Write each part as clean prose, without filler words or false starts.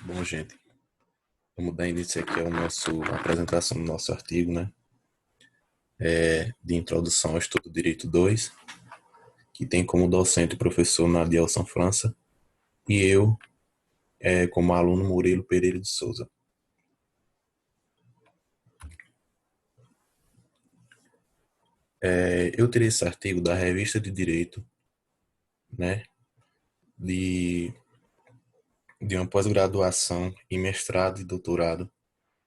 Bom, gente, vamos dar início aqui à apresentação do nosso artigo, né? De Introdução ao Estudo do Direito 2, que tem como docente o professor Nadielson França e eu, como aluno, Murilo Pereira de Souza. Eu tirei esse artigo da Revista de Direito, né? De uma pós-graduação em mestrado e doutorado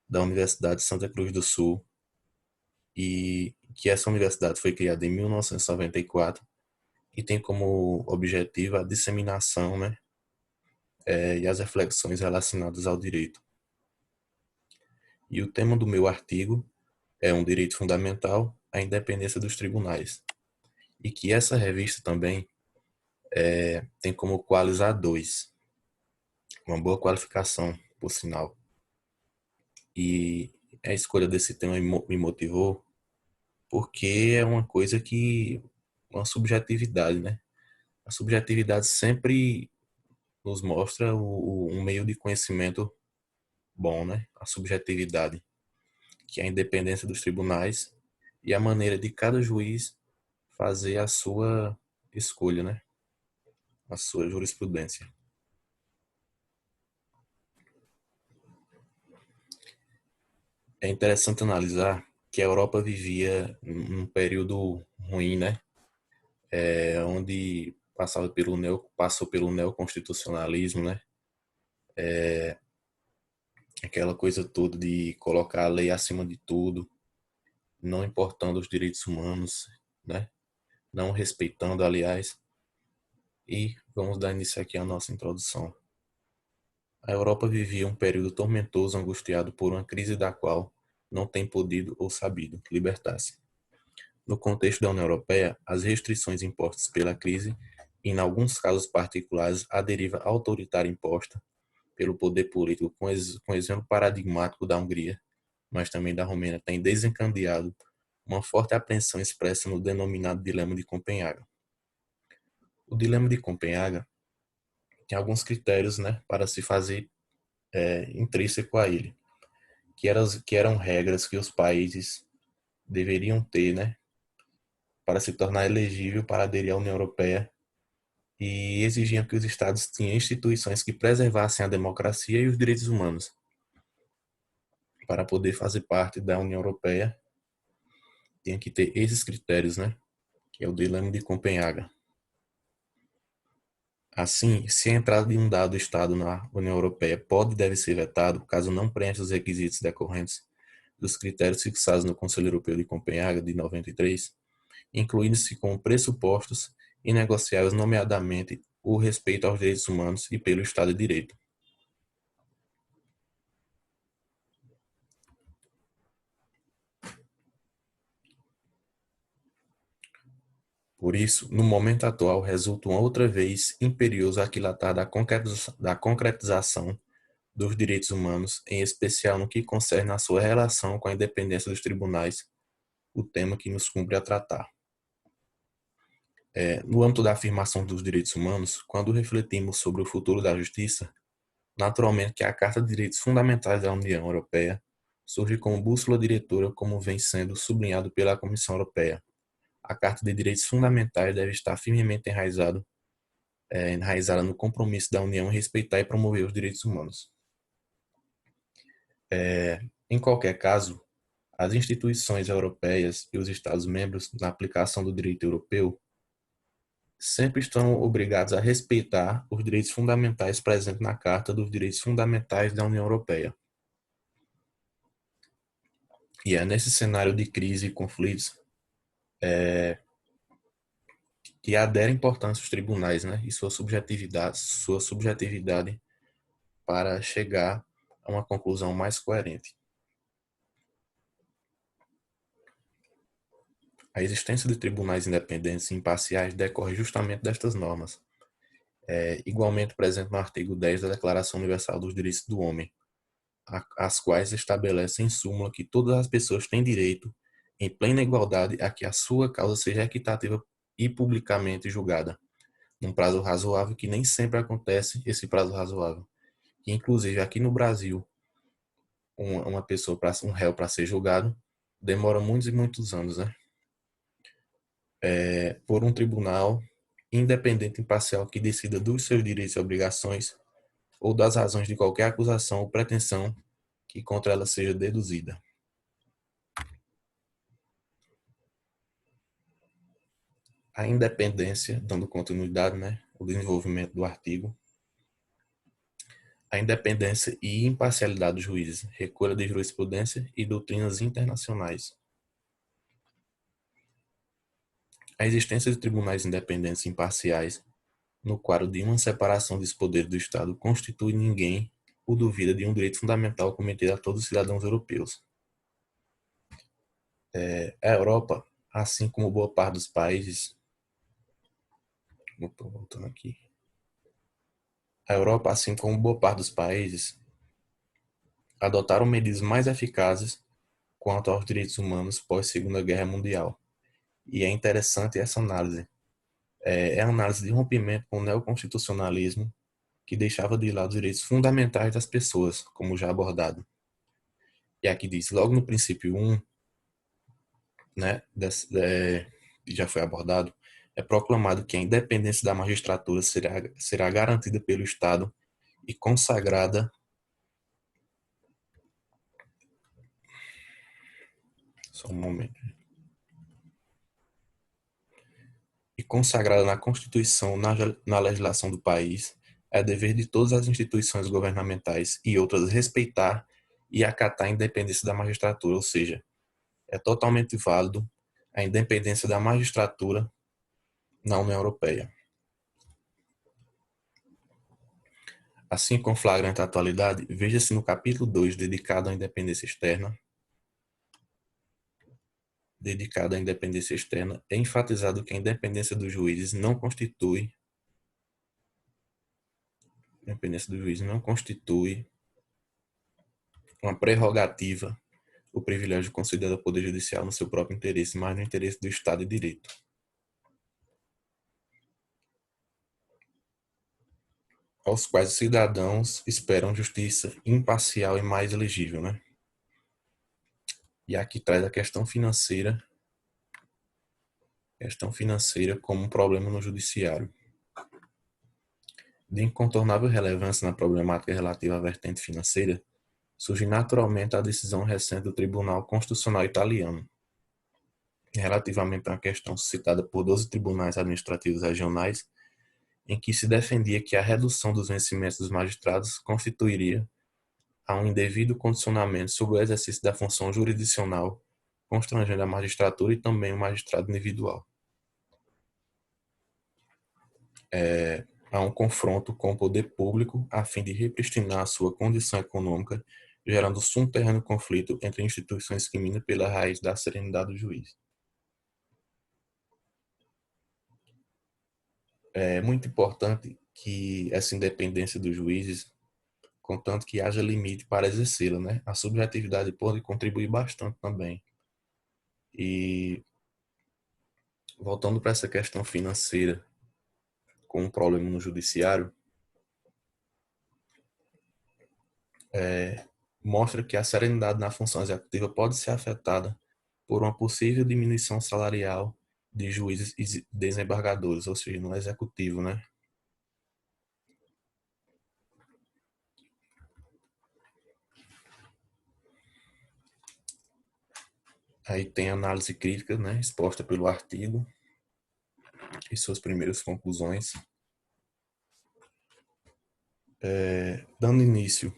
da Universidade de Santa Cruz do Sul, e que essa universidade foi criada em 1994 e tem como objetivo a disseminação, né, e as reflexões relacionadas ao direito. E o tema do meu artigo é um direito fundamental, a independência dos tribunais. E que essa revista também tem como qualizar 2, uma boa qualificação, por sinal. E a escolha desse tema me motivou porque é uma coisa uma subjetividade, né? A subjetividade sempre nos mostra um meio de conhecimento bom, né? A subjetividade, que é a independência dos tribunais e a maneira de cada juiz fazer a sua escolha, né? A sua jurisprudência. É interessante analisar que a Europa vivia um período ruim, né? Onde passou pelo neoconstitucionalismo, né? Aquela coisa toda de colocar a lei acima de tudo, não importando os direitos humanos, né? Não respeitando, aliás. E vamos dar início aqui à nossa introdução. A Europa vivia um período tormentoso, angustiado por uma crise da qual não tem podido ou sabido libertar-se. No contexto da União Europeia, as restrições impostas pela crise e, em alguns casos particulares, a deriva autoritária imposta pelo poder político, com exemplo paradigmático da Hungria, mas também da Romênia, tem desencadeado uma forte apreensão expressa no denominado Dilema de Copenhaga. O Dilema de Copenhaga tem alguns critérios, né, para se fazer intrínseco a ele, que eram regras que os países deveriam ter, né, para se tornar elegível para aderir à União Europeia, e exigiam que os estados tenham instituições que preservassem a democracia e os direitos humanos. Para poder fazer parte da União Europeia, tinha que ter esses critérios, né, que é o Dilema de Copenhaga. Assim, se a entrada de um dado Estado na União Europeia pode e deve ser vetado, caso não preencha os requisitos decorrentes dos critérios fixados no Conselho Europeu de Copenhaga de 93, incluindo-se como pressupostos inegociáveis, nomeadamente o respeito aos direitos humanos e pelo Estado de Direito. Por isso, no momento atual, resulta uma outra vez imperioso aquilatar da concretização dos direitos humanos, em especial no que concerne a sua relação com a independência dos tribunais, o tema que nos cumpre a tratar. No âmbito da afirmação dos direitos humanos, quando refletimos sobre o futuro da justiça, naturalmente que a Carta de Direitos Fundamentais da União Europeia surge como bússola diretora, como vem sendo sublinhado pela Comissão Europeia. A Carta de Direitos Fundamentais deve estar firmemente enraizada no compromisso da União em respeitar e promover os direitos humanos. Em qualquer caso, as instituições europeias e os Estados-membros, na aplicação do direito europeu, sempre estão obrigados a respeitar os direitos fundamentais presentes na Carta dos Direitos Fundamentais da União Europeia. E é nesse cenário de crise e conflitos que adere importância os tribunais, né, e sua subjetividade para chegar a uma conclusão mais coerente. A existência de tribunais independentes e imparciais decorre justamente destas normas, igualmente presente no artigo 10 da Declaração Universal dos Direitos do Homem, as quais estabelecem em súmula que todas as pessoas têm direito, em plena igualdade, a que a sua causa seja equitativa e publicamente julgada, num prazo razoável, que nem sempre acontece esse prazo razoável. que inclusive aqui no Brasil, uma pessoa, um réu para ser julgado, demora muitos e muitos anos, né? Por um tribunal independente e imparcial que decida dos seus direitos e obrigações ou das razões de qualquer acusação ou pretensão que contra ela seja deduzida. A independência, dando continuidade, né, o desenvolvimento do artigo, a independência e imparcialidade dos juízes, recolha de jurisprudência e doutrinas internacionais. A existência de tribunais independentes e imparciais no quadro de uma separação dos poderes do Estado constitui ninguém o duvida de um direito fundamental cometido a todos os cidadãos europeus. A Europa, assim como boa parte dos países, voltando aqui, a Europa, assim como boa parte dos países, adotaram medidas mais eficazes quanto aos direitos humanos pós Segunda Guerra Mundial. E é interessante essa análise. É a análise de rompimento com o neoconstitucionalismo que deixava de lado os direitos fundamentais das pessoas, como já abordado. E aqui diz, logo no princípio 1, né, que já foi abordado, é proclamado que a independência da magistratura será garantida pelo Estado e consagrada só um momento, e consagrada na Constituição, na legislação do país, é dever de todas as instituições governamentais e outras respeitar e acatar a independência da magistratura, ou seja, é totalmente válido a independência da magistratura na União Europeia. Assim, com flagrante atualidade, veja-se no capítulo 2, dedicado à independência externa, é enfatizado que a independência dos juízes não constitui uma prerrogativa, o privilégio concedido ao Poder Judicial no seu próprio interesse, mas no interesse do Estado de Direito. Aos quais os cidadãos esperam justiça imparcial e mais elegível, né? E aqui traz a questão financeira como um problema no judiciário. De incontornável relevância na problemática relativa à vertente financeira, surge naturalmente a decisão recente do Tribunal Constitucional Italiano, relativamente a uma questão suscitada por 12 tribunais administrativos regionais, em que se defendia que a redução dos vencimentos dos magistrados constituiria a um indevido condicionamento sobre o exercício da função jurisdicional, constrangendo a magistratura e também o magistrado individual. Há um confronto com o poder público a fim de repristinar a sua condição econômica, gerando subterrâneo conflito entre instituições que minam pela raiz da serenidade do juiz. É muito importante que essa independência dos juízes, contanto que haja limite para exercê-la, né? A subjetividade pode contribuir bastante também. E voltando para essa questão financeira, com um problema no judiciário, mostra que a serenidade na função executiva pode ser afetada por uma possível diminuição salarial de juízes e desembargadores, ou seja, no executivo, né? Aí tem a análise crítica, né, exposta pelo artigo e suas primeiras conclusões. Dando início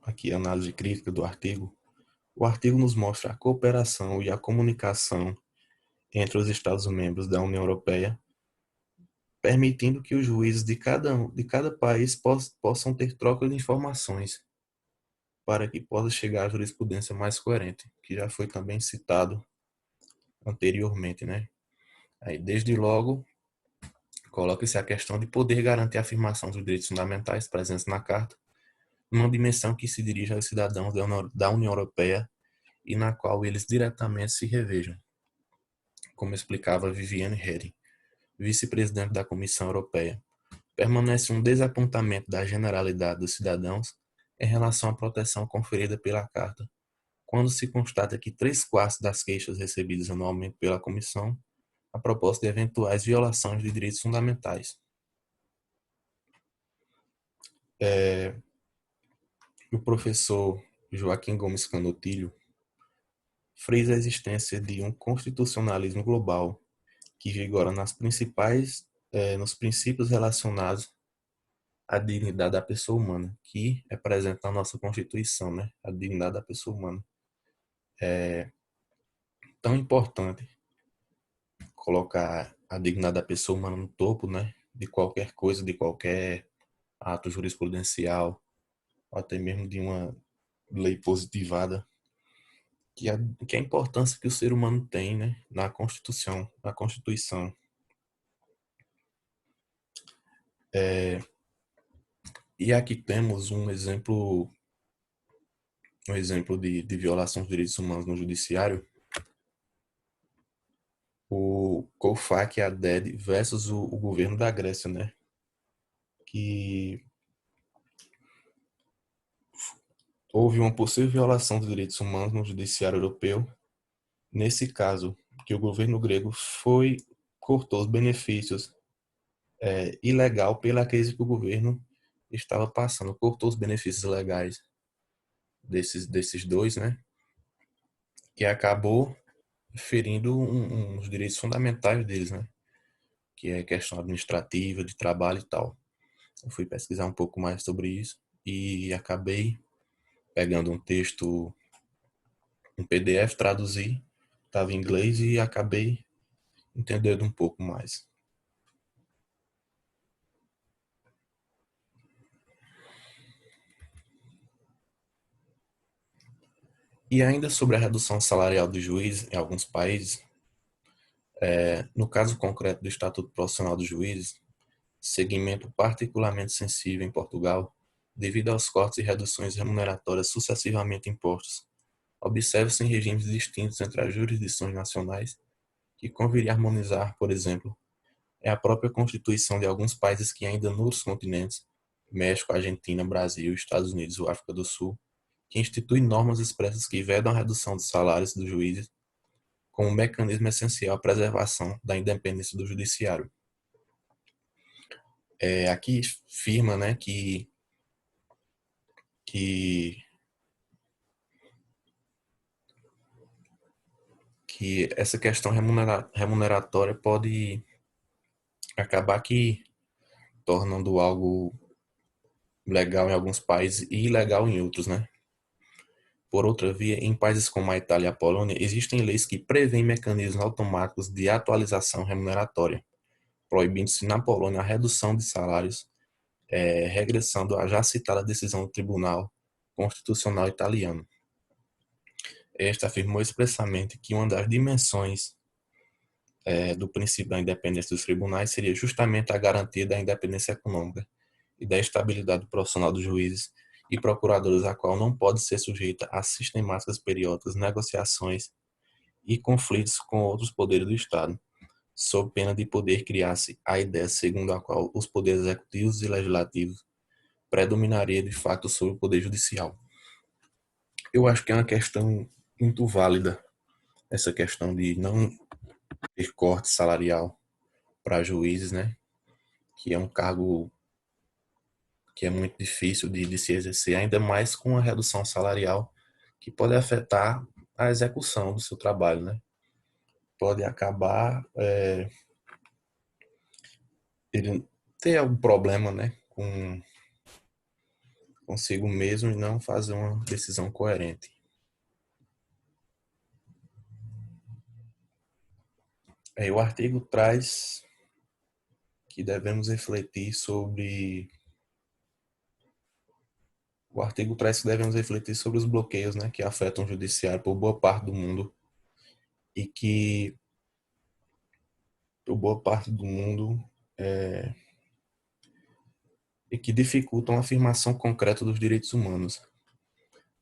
aqui à análise crítica do artigo, o artigo nos mostra a cooperação e a comunicação entre os Estados-membros da União Europeia, permitindo que os juízes de cada país possam ter troca de informações para que possa chegar à jurisprudência mais coerente, que já foi também citado anteriormente, né? Aí, desde logo, coloca-se a questão de poder garantir a afirmação dos direitos fundamentais presentes na Carta, numa dimensão que se dirige aos cidadãos da União Europeia e na qual eles diretamente se revejam, como explicava Viviane Reding, vice-presidente da Comissão Europeia. Permanece um desapontamento da generalidade dos cidadãos em relação à proteção conferida pela Carta, quando se constata que 3/4 das queixas recebidas anualmente pela Comissão a propósito de eventuais violações de direitos fundamentais. O professor Joaquim Gomes Canotilho frisa a existência de um constitucionalismo global que vigora nos princípios relacionados à dignidade da pessoa humana, que é presente na nossa Constituição, né? A dignidade da pessoa humana. É tão importante colocar a dignidade da pessoa humana no topo, né? De qualquer coisa, de qualquer ato jurisprudencial, ou até mesmo de uma lei positivada, que a importância que o ser humano tem, né, na Constituição. E aqui temos um exemplo de violação dos direitos humanos no judiciário, o Koufax-Haddad versus o governo da Grécia, né, que houve uma possível violação dos direitos humanos no judiciário europeu. Nesse caso, que o governo grego cortou os benefícios ilegal pela crise que o governo estava passando, cortou os benefícios legais desses dois, né? Que acabou ferindo uns direitos fundamentais deles, né? Que é questão administrativa, de trabalho e tal. Eu fui pesquisar um pouco mais sobre isso e acabei pegando um texto, um PDF, traduzi, estava em inglês e acabei entendendo um pouco mais. E ainda sobre a redução salarial do juiz em alguns países, no caso concreto do Estatuto Profissional dos Juízes, segmento particularmente sensível em Portugal, devido aos cortes e reduções remuneratórias sucessivamente impostos, observa-se em regimes distintos entre as jurisdições nacionais, que conviria harmonizar, por exemplo, é a própria Constituição de alguns países que ainda nos continentes, México, Argentina, Brasil, Estados Unidos e África do Sul, que institui normas expressas que vedam a redução dos salários dos juízes como um mecanismo essencial à preservação da independência do judiciário. Aqui afirma, né, que, que essa questão remuneratória pode acabar que tornando algo legal em alguns países e ilegal em outros, né? Por outra via, em países como a Itália e a Polônia, existem leis que prevêem mecanismos automáticos de atualização remuneratória, proibindo-se na Polônia a redução de salários, regressando à já citada decisão do Tribunal Constitucional italiano. Este afirmou expressamente que uma das dimensões do princípio da independência dos tribunais seria justamente a garantia da independência econômica e da estabilidade profissional dos juízes e procuradores, a qual não pode ser sujeita a sistemáticas periódicas negociações e conflitos com outros poderes do Estado, sob pena de poder criar-se a ideia segundo a qual os poderes executivos e legislativos predominaria de fato sobre o poder judicial. Eu acho que é uma questão muito válida essa questão de não ter corte salarial para juízes, né? Que é um cargo que é muito difícil de se exercer, ainda mais com a redução salarial, que pode afetar a execução do seu trabalho, né? Pode acabar ele ter algum problema, né, com consigo mesmo e não fazer uma decisão coerente. O artigo traz que devemos refletir sobre o artigo traz que devemos refletir sobre os bloqueios, né, que afetam o judiciário por boa parte do mundo e que por boa parte do mundo e que dificultam a afirmação concreta dos direitos humanos.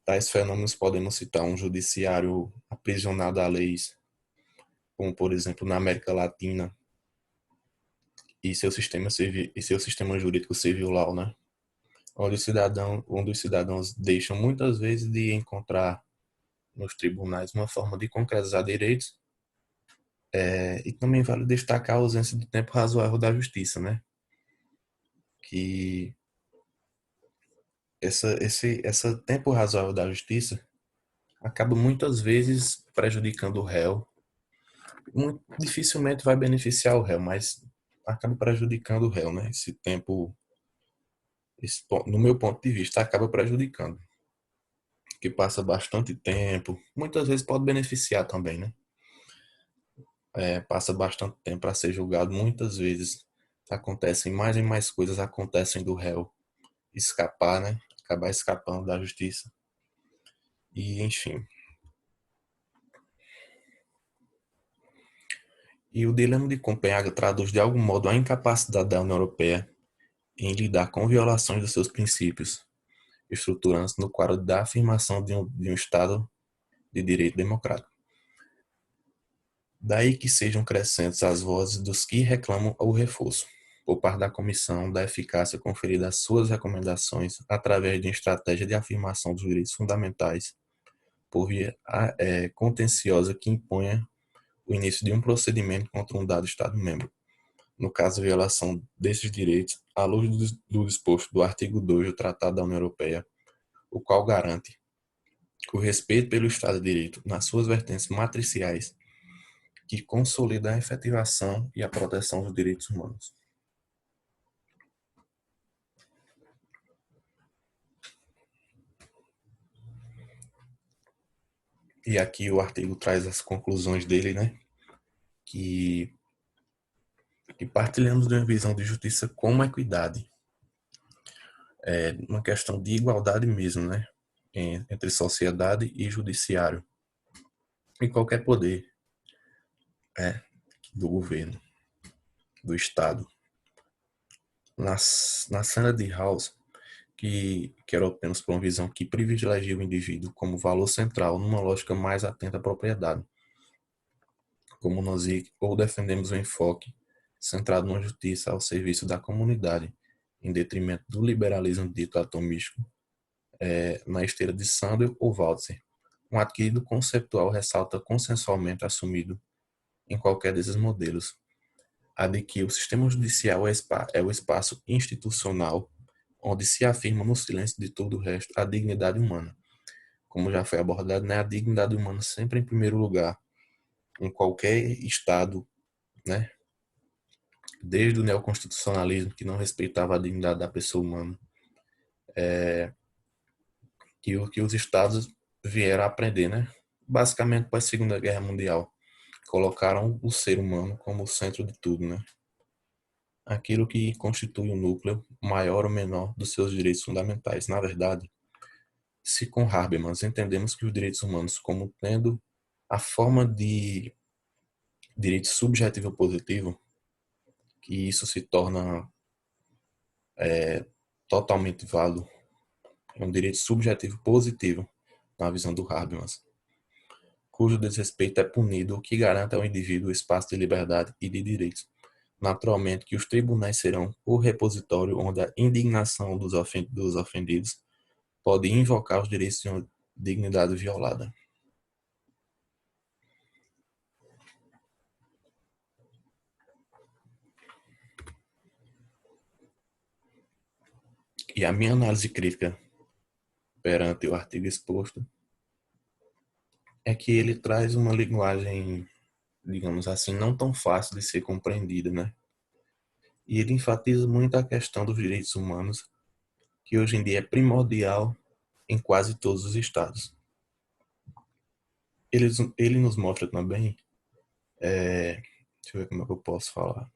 Tais fenômenos podemos citar um judiciário aprisionado a leis, como por exemplo na América Latina, e seu sistema jurídico civil, né? onde os cidadãos deixam muitas vezes de encontrar nos tribunais uma forma de concretizar direitos, e também vale destacar a ausência do tempo razoável da justiça, né? Que essa tempo razoável da justiça acaba muitas vezes prejudicando o réu. Dificilmente vai beneficiar o réu, mas acaba prejudicando o réu, né? Esse tempo, no meu ponto de vista, acaba prejudicando. Que passa bastante tempo, muitas vezes pode beneficiar também, né? Passa bastante tempo para ser julgado, muitas vezes acontecem mais e mais coisas acontecem do réu escapar, né? Acabar escapando da justiça. E enfim. E o dilema de Copenhague traduz de algum modo a incapacidade da União Europeia em lidar com violações dos seus princípios, estruturando-se no quadro da afirmação de um Estado de direito democrático. Daí que sejam crescentes as vozes dos que reclamam o reforço, por parte da Comissão, da eficácia conferida às suas recomendações através de uma estratégia de afirmação dos direitos fundamentais, por via contenciosa que imponha o início de um procedimento contra um dado Estado-membro. No caso de violação desses direitos, à luz do disposto do artigo 2 do Tratado da União Europeia, o qual garante o respeito pelo Estado de Direito nas suas vertentes matriciais, que consolida a efetivação e a proteção dos direitos humanos. E aqui o artigo traz as conclusões dele, né? Que partilhamos de uma visão de justiça como equidade. Uma questão de igualdade mesmo, né? Entre sociedade e judiciário. E qualquer poder do governo, do Estado. Na cena de House, que era apenas por uma visão que privilegia o indivíduo como valor central numa lógica mais atenta à propriedade. Como nós ou defendemos um enfoque centrado na justiça ao serviço da comunidade, em detrimento do liberalismo dito atomístico, na esteira de Sandel ou Walzer. Um adquirido conceptual ressalta consensualmente assumido em qualquer desses modelos, a de que o sistema judicial é o espaço institucional onde se afirma no silêncio de todo o resto a dignidade humana. Como já foi abordado, né, a dignidade humana sempre em primeiro lugar, em qualquer Estado, né, desde o neoconstitucionalismo, que não respeitava a dignidade da pessoa humana, que os Estados vieram a aprender, né? Basicamente, após a Segunda Guerra Mundial, colocaram o ser humano como o centro de tudo, né? Aquilo que constitui o núcleo maior ou menor dos seus direitos fundamentais. Na verdade, se com Habermas entendemos que os direitos humanos como tendo a forma de direito subjetivo positivo, que isso se torna totalmente válido, é um direito subjetivo positivo na visão do Habermas, cujo desrespeito é punido, o que garante ao indivíduo o espaço de liberdade e de direitos. Naturalmente que os tribunais serão o repositório onde a indignação dos ofendidos pode invocar os direitos de uma dignidade violada. E a minha análise crítica perante o artigo exposto é que ele traz uma linguagem, digamos assim, não tão fácil de ser compreendida, né? E ele enfatiza muito a questão dos direitos humanos, que hoje em dia é primordial em quase todos os estados. Ele nos mostra também, deixa eu ver como é que eu posso falar,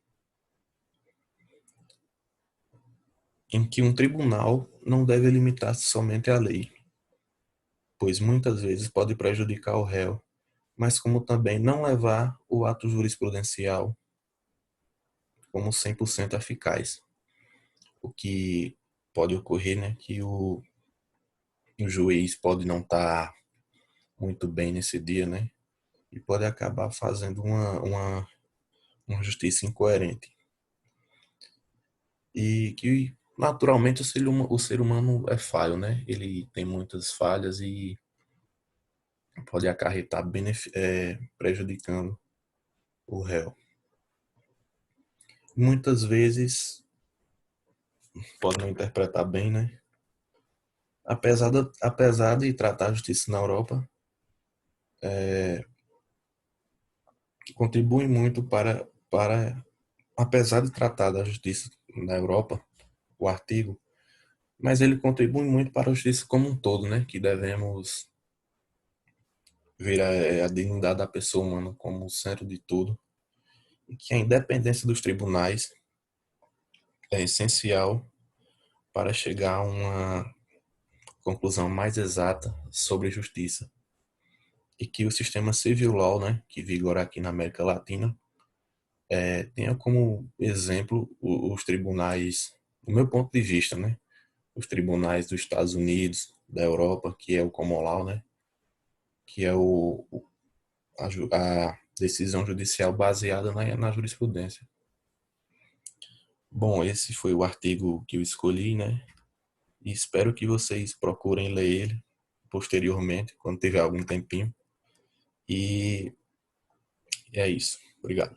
em que um tribunal não deve limitar-se somente à lei, pois muitas vezes pode prejudicar o réu, mas como também não levar o ato jurisprudencial como 100% eficaz. O que pode ocorrer, né, que o juiz pode não estar muito bem nesse dia, né, e pode acabar fazendo uma justiça incoerente. E que naturalmente o ser humano é falho, né? Ele tem muitas falhas e pode acarretar prejudicando o réu. Muitas vezes pode não interpretar bem, né? Apesar de tratar a justiça na Europa, contribui muito apesar de tratar da justiça na Europa, o artigo, mas ele contribui muito para a justiça como um todo, né? Que devemos ver a dignidade da pessoa humana como o centro de tudo e que a independência dos tribunais é essencial para chegar a uma conclusão mais exata sobre justiça e que o sistema civil law, né, que vigora aqui na América Latina, tenha como exemplo os tribunais, do meu ponto de vista, né, os tribunais dos Estados Unidos, da Europa, que é o common law, né, que é a decisão judicial baseada na jurisprudência. Bom, esse foi o artigo que eu escolhi, né, e espero que vocês procurem ler ele posteriormente, quando tiver algum tempinho. E é isso. Obrigado.